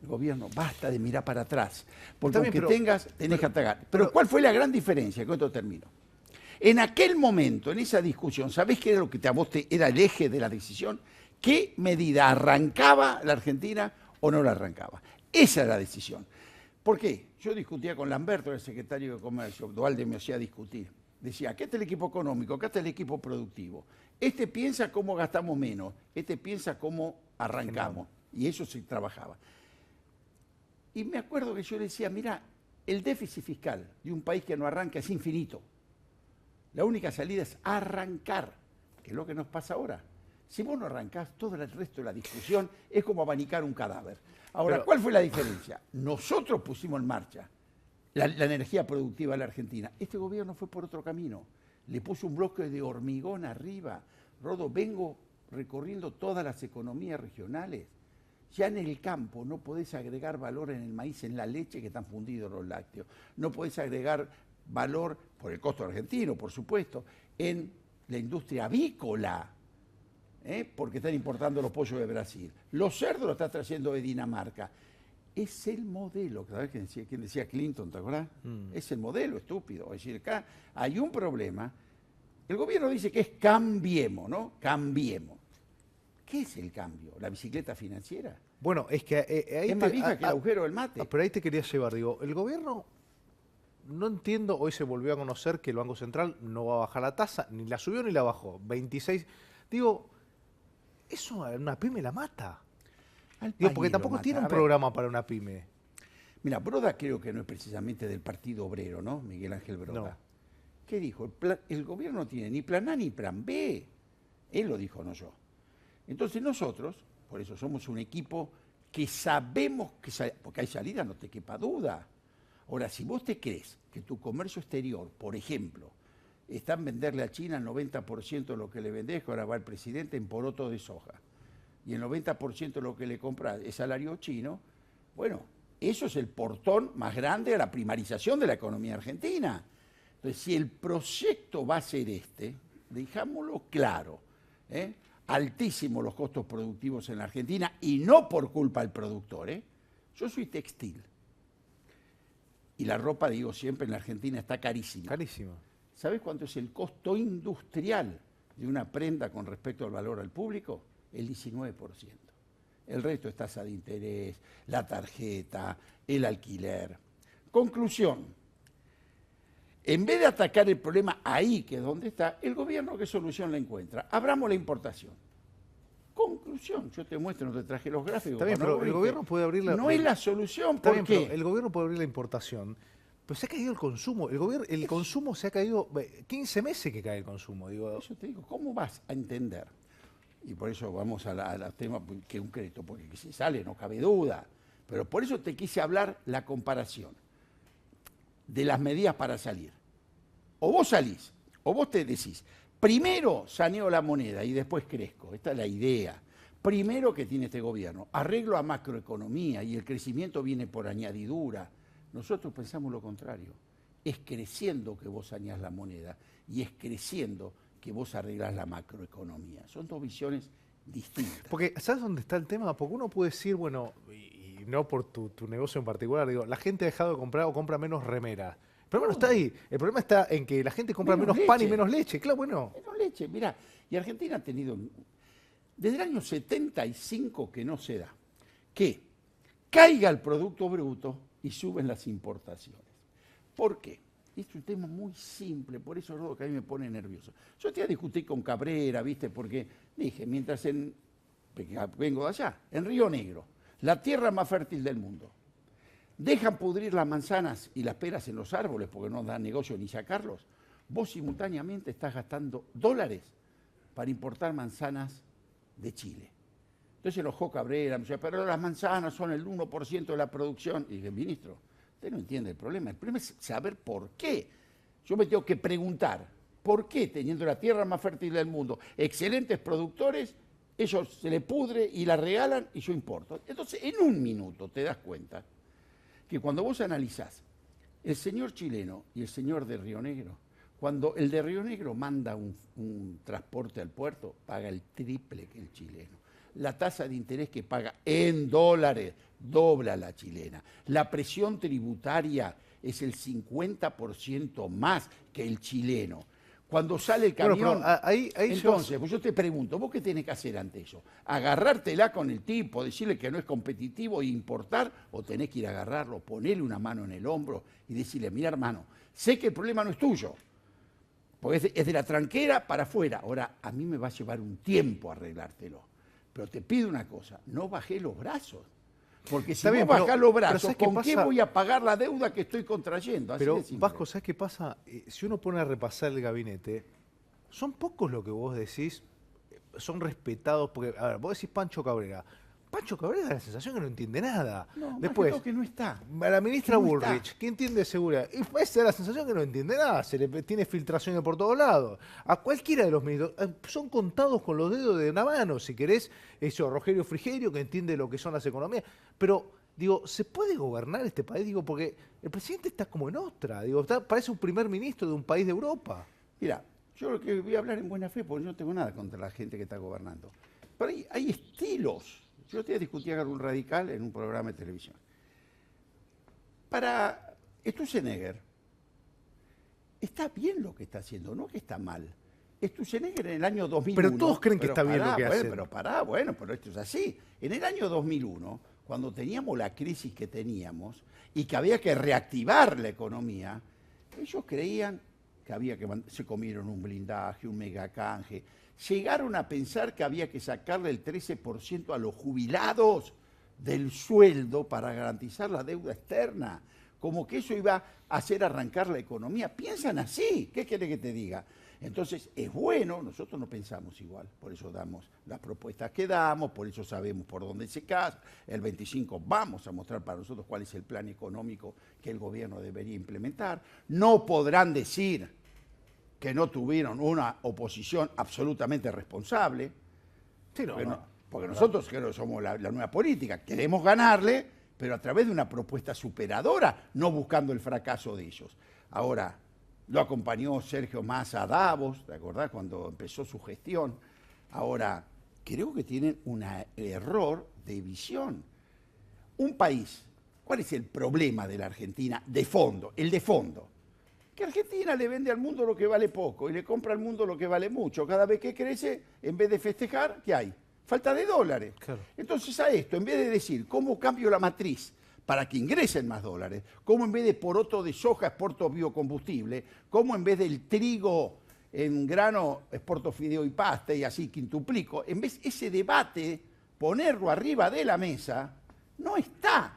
[SPEAKER 18] El gobierno, basta de mirar para atrás, porque aunque tenés que atacar. Pero ¿cuál fue la gran diferencia? Con esto termino. En aquel momento, en esa discusión, ¿sabés qué era lo que a vos era el eje de la decisión? ¿Qué medida arrancaba la Argentina o no la arrancaba? Esa era la decisión. ¿Por qué? Yo discutía con Lamberto, el secretario de Comercio, Dualde me hacía discutir. Decía, acá está el equipo económico, acá está el equipo productivo. Este piensa cómo gastamos menos, este piensa cómo arrancamos. Y eso se trabajaba. Y me acuerdo que yo le decía, mira, el déficit fiscal de un país que no arranca es infinito. La única salida es arrancar, que es lo que nos pasa ahora. Si vos no arrancás, todo el resto de la discusión es como abanicar un cadáver. Ahora, ¿cuál fue la diferencia? Nosotros pusimos en marcha la energía productiva de la Argentina. Este gobierno fue por otro camino. Le puso un bloque de hormigón arriba. Rodo, vengo recorriendo todas las economías regionales. Ya en el campo no podés agregar valor en el maíz, en la leche que están fundidos los lácteos. No podés agregar valor, por el costo argentino, por supuesto, en la industria avícola, porque están importando los pollos de Brasil. Los cerdos los está trayendo de Dinamarca. Es el modelo, ¿sabes quién decía Clinton, te acordás? Es el modelo, estúpido. Es decir, acá hay un problema. El gobierno dice que es cambiemos, ¿no? Cambiemos. ¿Qué es el cambio? ¿La bicicleta financiera?
[SPEAKER 2] Bueno, es que ahí
[SPEAKER 18] es más vieja que el agujero del mate.
[SPEAKER 2] Pero ahí te quería llevar, digo, el gobierno, no entiendo, hoy se volvió a conocer que el Banco Central no va a bajar la tasa, ni la subió ni la bajó, 26. Digo, eso a una pyme la mata. Digo, porque tampoco tiene un programa para una pyme.
[SPEAKER 18] Mira, Broda creo que no es precisamente del Partido Obrero, ¿no? Miguel Ángel Broda.
[SPEAKER 2] No.
[SPEAKER 18] ¿Qué dijo? El gobierno no tiene ni plan A ni plan B. Él lo dijo, no yo. Entonces nosotros, por eso somos un equipo que sabemos que porque hay salida, no te quepa duda. Ahora, si vos te crees que tu comercio exterior, por ejemplo, está en venderle a China el 90% de lo que le vendés, que ahora va el presidente en poroto de soja, y el 90% de lo que le compras es salario chino, bueno, eso es el portón más grande a la primarización de la economía argentina. Entonces, si el proyecto va a ser dejámoslo claro, altísimos los costos productivos en la Argentina y no por culpa del productor. Yo soy textil y la ropa, digo siempre, en la Argentina está carísima.
[SPEAKER 2] Carísima.
[SPEAKER 18] ¿Sabes cuánto es el costo industrial de una prenda con respecto al valor al público? El 19%. El resto es tasa de interés, la tarjeta, el alquiler. Conclusión. En vez de atacar el problema ahí, que es donde está, el gobierno, ¿qué solución le encuentra? Abramos la importación. Conclusión. Yo te muestro, no te traje los gráficos.
[SPEAKER 2] Está bien, pero el gobierno puede abrir la...
[SPEAKER 18] No es la solución, ¿por qué?
[SPEAKER 2] El gobierno puede abrir la importación, pero se ha caído el consumo. El consumo se ha caído 15 meses que cae el consumo. Digo.
[SPEAKER 18] Eso te digo, ¿cómo vas a entender? Y por eso vamos al tema que es un crédito, porque si sale no cabe duda. Pero por eso te quise hablar la comparación de las medidas para salir. O vos salís, o vos te decís, primero saneo la moneda y después crezco. Esta es la idea. Primero que tiene este gobierno, arreglo a macroeconomía y el crecimiento viene por añadidura. Nosotros pensamos lo contrario. Es creciendo que vos saneás la moneda y es creciendo que vos arreglás la macroeconomía. Son dos visiones distintas.
[SPEAKER 2] Porque, ¿sabes dónde está el tema? Porque uno puede decir, bueno, y no por tu negocio en particular, digo, la gente ha dejado de comprar o compra menos remera. El problema no está ahí. El problema está en que la gente compra menos pan y menos leche. Claro, bueno.
[SPEAKER 18] Menos leche, mirá. Y Argentina ha tenido, desde el año 75 que no se da, que caiga el Producto Bruto y suben las importaciones. ¿Por qué? Es un tema muy simple, por eso Rodo, que a mí me pone nervioso. Yo te discutí con Cabrera, ¿viste? Porque dije, mientras vengo de allá, en Río Negro, la tierra más fértil del mundo, dejan pudrir las manzanas y las peras en los árboles porque no da negocio ni sacarlos, vos simultáneamente estás gastando dólares para importar manzanas de Chile. Entonces se enojó Cabrera, me decía, pero las manzanas son el 1% de la producción. Y dije, ministro, usted no entiende el problema es saber por qué. Yo me tengo que preguntar, ¿por qué teniendo la tierra más fértil del mundo, excelentes productores, ellos se le pudre y la regalan y yo importo? Entonces, en un minuto te das cuenta que cuando vos analizás el señor chileno y el señor de Río Negro, cuando el de Río Negro manda un transporte al puerto, paga el triple que el chileno. la tasa de interés que paga en dólares dobla la chilena. La presión tributaria es el 50% más que el chileno. Cuando sale el camión, entonces, pues yo te pregunto, ¿vos qué tenés que hacer ante eso? ¿Agarrártela con el tipo, decirle que no es competitivo e importar? ¿O tenés que ir a agarrarlo, ponerle una mano en el hombro y decirle, mira hermano, sé que el problema no es tuyo, porque es de la tranquera para afuera. Ahora, a mí me va a llevar un tiempo arreglártelo. Pero te pido una cosa, no bajé los brazos. Porque si vos bajás los brazos, ¿con qué voy a pagar la deuda que estoy contrayendo? Así
[SPEAKER 2] pero, Vasco, ¿sabes qué pasa? Si uno pone a repasar el gabinete, son pocos lo que vos decís, son respetados, porque, a ver, vos decís Pancho Cabrera. Pancho Cabrera da la sensación que no entiende nada.
[SPEAKER 18] No,
[SPEAKER 2] después,
[SPEAKER 18] más que no está.
[SPEAKER 2] La ministra Bullrich, que entiende de seguridad, y esa da la sensación que no entiende nada, tiene filtraciones por todos lados. A cualquiera de los ministros, son contados con los dedos de una mano, si querés, eso, Rogelio Frigerio, que entiende lo que son las economías. Pero, digo, ¿se puede gobernar este país? Digo, porque el presidente está como en otra, digo, parece un primer ministro de un país de Europa.
[SPEAKER 18] Mira, yo lo que voy a hablar en buena fe, porque yo no tengo nada contra la gente que está gobernando. Pero hay estilos. Yo te discutía con un radical en un programa de televisión. Para Sturzenegger, está bien lo que está haciendo, no que está mal. Sturzenegger en el año 2001...
[SPEAKER 2] Pero todos creen que está bien lo que hace.
[SPEAKER 18] Pero esto es así. En el año 2001, cuando teníamos la crisis que teníamos y que había que reactivar la economía, ellos creían que había que... Se comieron un blindaje, un megacanje. Llegaron a pensar que había que sacarle el 13% a los jubilados del sueldo para garantizar la deuda externa, como que eso iba a hacer arrancar la economía. Piensan así, ¿qué quiere que te diga? Entonces es bueno, nosotros no pensamos igual, por eso damos las propuestas que damos, por eso sabemos por dónde se casa. El 25 vamos a mostrar para nosotros cuál es el plan económico que el gobierno debería implementar. No podrán decir que no tuvieron una oposición absolutamente responsable, porque nosotros creo que somos la nueva política, queremos ganarle, pero a través de una propuesta superadora, no buscando el fracaso de ellos. Ahora, lo acompañó Sergio Massa a Davos, ¿te acordás? Cuando empezó su gestión. Ahora, creo que tienen un error de visión. Un país, ¿cuál es el problema de la Argentina de fondo? El de fondo. Que Argentina le vende al mundo lo que vale poco y le compra al mundo lo que vale mucho. Cada vez que crece, en vez de festejar, ¿qué hay? Falta de dólares. Claro. Entonces a esto, en vez de decir cómo cambio la matriz para que ingresen más dólares, cómo en vez de poroto de soja exporto biocombustible, cómo en vez del trigo en grano exporto fideo y pasta y así quintuplico, en vez ese debate, ponerlo arriba de la mesa, no está.